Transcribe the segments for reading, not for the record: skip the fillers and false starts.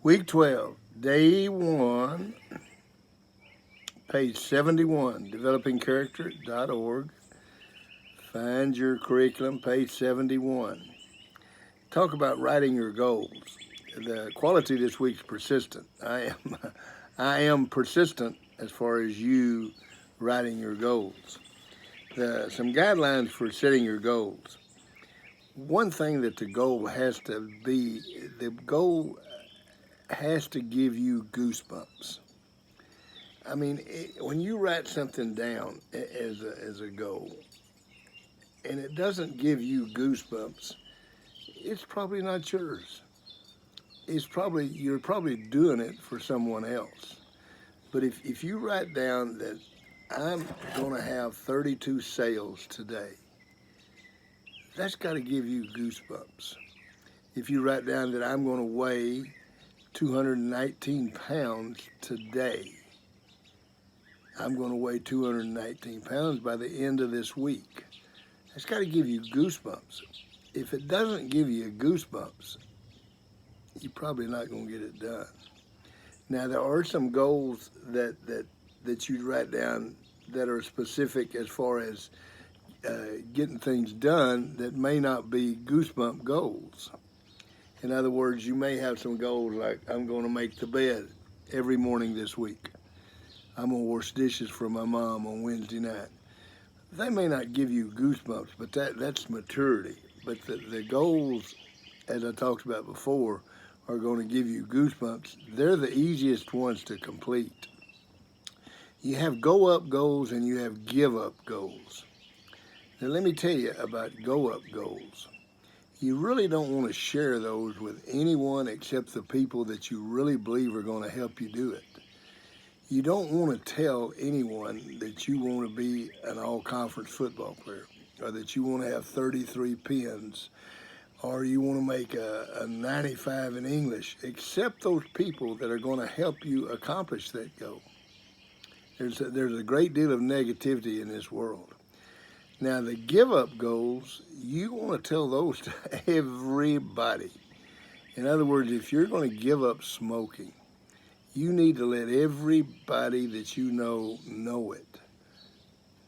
Week 12, day 1, page 71, developingcharacter.org. Find your curriculum, page 71. Talk about writing your goals. The quality this week's persistent. I am persistent as far as you writing your goals. Some guidelines for setting your goals. One thing that the goal has to be, the goal has to give you goosebumps. I mean, when you write something down as a goal and it doesn't give you goosebumps, it's probably not yours. You're probably doing it for someone else. But if you write down that I'm going to have 32 sales today, that's got to give you goosebumps. If you write down that I'm going to weigh 219 pounds today, I'm going to weigh 219 pounds by the end of this week. That's got to give you goosebumps. If it doesn't give you goosebumps, you're probably not going to get it done. Now, there are some goals that you'd write down that are specific as far as getting things done that may not be goosebump goals. In other words, you may have some goals like, I'm going to make the bed every morning this week. I'm going to wash dishes for my mom on Wednesday night. They may not give you goosebumps, but that's maturity. But the goals, as I talked about before, are going to give you goosebumps. They're the easiest ones to complete. You have go up goals and you have give up goals. Now let me tell you about go up goals. You really don't want to share those with anyone except the people that you really believe are going to help you do it. You don't want to tell anyone that you want to be an all-conference football player, or that you want to have 33 pins, or you want to make a 95 in English, except those people that are going to help you accomplish that goal. There's a great deal of negativity in this world. Now, the give-up goals, you want to tell those to everybody. In other words, if you're going to give up smoking, you need to let everybody that you know it,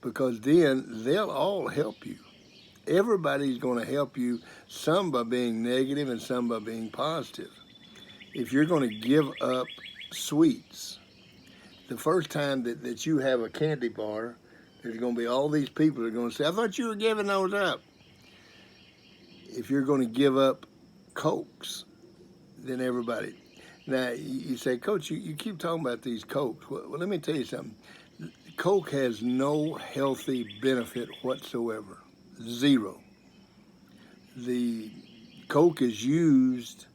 because then they'll all help you. Everybody's going to help you, some by being negative and some by being positive. If you're going to give up sweets, the first time that you have a candy bar, there's going to be all these people that are going to say, I thought you were giving those up. If you're going to give up Cokes, then everybody. Now, you say, Coach, you keep talking about these Cokes. Well, let me tell you something. Coke has no healthy benefit whatsoever. Zero. The Coke is used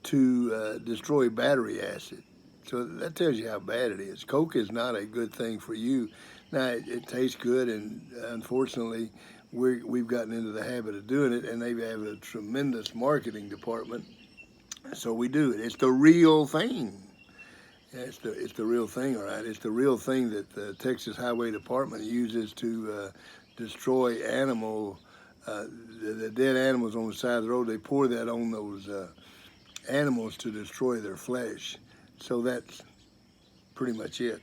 to destroy battery acid. So that tells you how bad it is. Coke is not a good thing for you. Now, it tastes good, and unfortunately, we've gotten into the habit of doing it, and they have a tremendous marketing department. So we do it. It's the real thing. Yeah, it's the real thing, all right. It's the real thing that the Texas Highway Department uses to destroy the dead animals on the side of the road. They pour that on those animals to destroy their flesh. So that's pretty much it.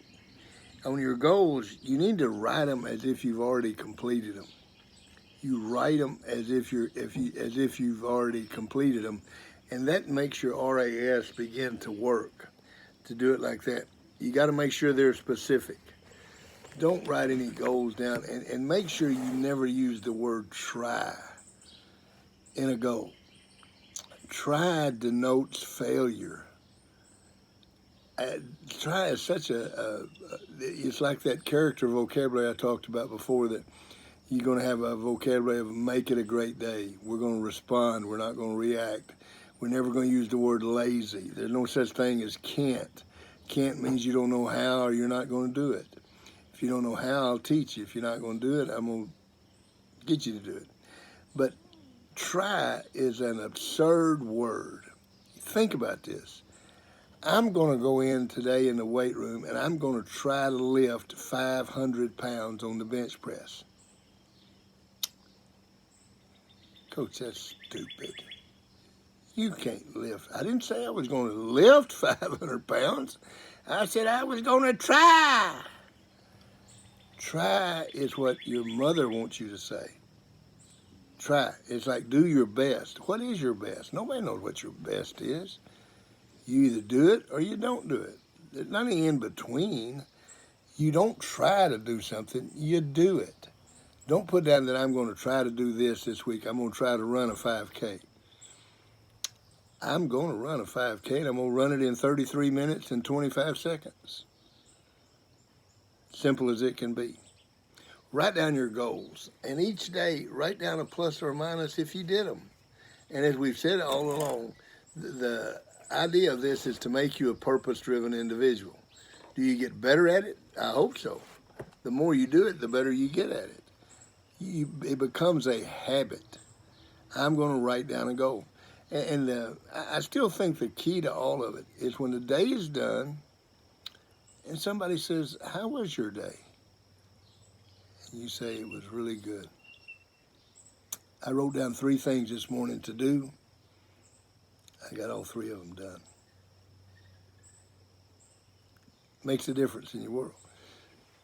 On your goals, you need to write them as if you've already completed them. You write them as if you've already completed them, and that makes your RAS begin to work. To do it like that, you got to make sure they're specific. Don't write any goals down, and make sure you never use the word try in a goal. Try denotes failure. Try is such it's like that character vocabulary I talked about before, that you're going to have a vocabulary of make it a great day. We're going to respond. We're not going to react. We're never going to use the word lazy. There's no such thing as can't. Can't means you don't know how, or you're not going to do it. If you don't know how, I'll teach you. If you're not going to do it, I'm going to get you to do it. But try is an absurd word. Think about this. I'm going to go in today in the weight room, and I'm going to try to lift 500 pounds on the bench press. Coach, that's stupid. You can't lift. I didn't say I was going to lift 500 pounds. I said I was going to try. Try is what your mother wants you to say. Try. It's like do your best. What is your best? Nobody knows what your best is. You either do it or you don't do it. There's nothing in between. You don't try to do something, you do it. Don't put down that I'm going to try to do this week. I'm going to try to run a 5K. I'm going to run a 5K, and I'm going to run it in 33 minutes and 25 seconds. Simple as it can be. Write down your goals, and each day write down a plus or a minus if you did them. And as we've said all along, the idea of this is to make you a purpose-driven individual. Do you get better at it? I hope so. The more you do it, the better you get at it. It becomes a habit. I'm going to write down a goal. And I still think the key to all of it is when the day is done and somebody says, how was your day? And you say, it was really good. I wrote down 3 things this morning to do. I got all 3 of them done. Makes a difference in your world.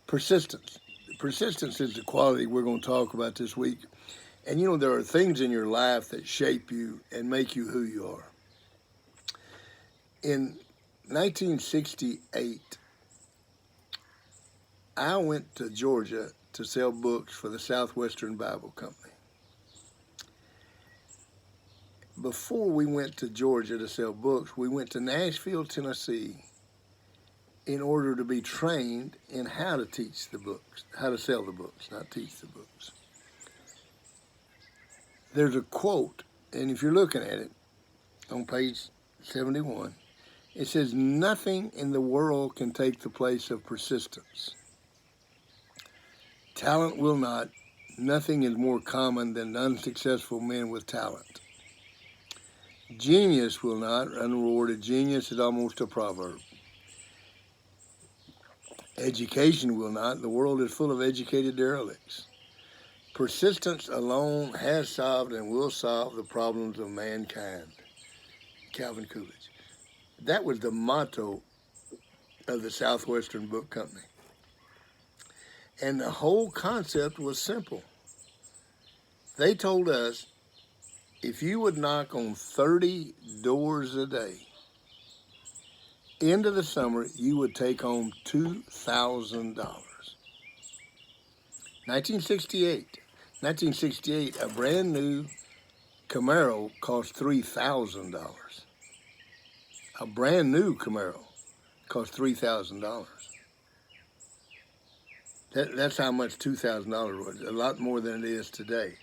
Persistence. Persistence is the quality we're going to talk about this week. And you know, there are things in your life that shape you and make you who you are. In 1968, I went to Georgia to sell books for the Southwestern Bible Company. Before we went to Georgia to sell books, we went to Nashville, Tennessee, in order to be trained in how to teach the books, how to sell the books, not teach the books. There's a quote, and if you're looking at it, on page 71, it says, nothing in the world can take the place of persistence. Talent will not. Nothing is more common than unsuccessful men with talent. Genius will not. Unrewarded genius is almost a proverb. Education will not. The world is full of educated derelicts. Persistence alone has solved and will solve the problems of mankind. Calvin Coolidge. That was the motto of the Southwestern Book Company. And the whole concept was simple. They told us, if you would knock on 30 doors a day, end of the summer, you would take home $2,000. 1968, a brand new Camaro cost $3,000. A brand new Camaro cost $3,000. That's how much $2,000 was, a lot more than it is today.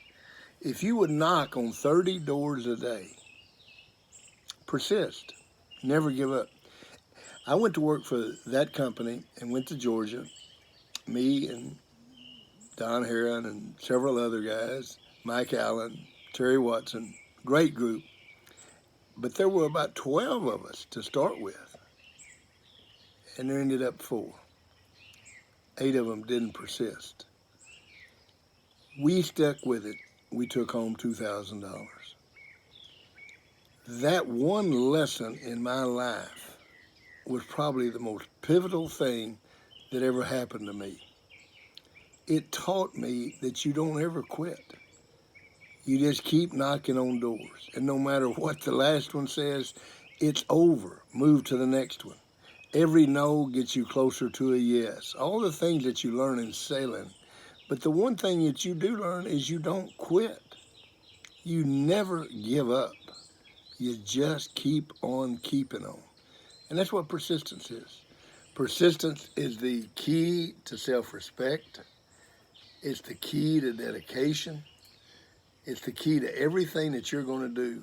If you would knock on 30 doors a day, persist, never give up. I went to work for that company and went to Georgia, me and Don Heron and several other guys, Mike Allen, Terry Watson, great group. But there were about 12 of us to start with, and there ended up 4. 8 of them didn't persist. We stuck with it. We took home $2,000. That one lesson in my life was probably the most pivotal thing that ever happened to me. It taught me that you don't ever quit. You just keep knocking on doors. And no matter what the last one says, it's over. Move to the next one. Every no gets you closer to a yes. All the things that you learn in sailing. But the one thing that you do learn is you don't quit. You never give up. You just keep on keeping on. And that's what persistence is. Persistence is the key to self-respect. It's the key to dedication. It's the key to everything that you're going to do.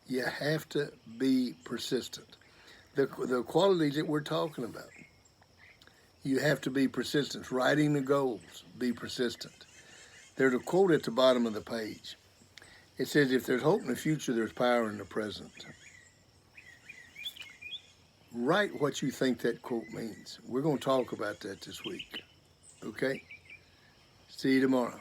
You have to be persistent. The qualities that we're talking about. You have to be persistent. Writing the goals, be persistent. There's a quote at the bottom of the page. It says, if there's hope in the future, there's power in the present. Write what you think that quote means. We're going to talk about that this week. Okay? See you tomorrow.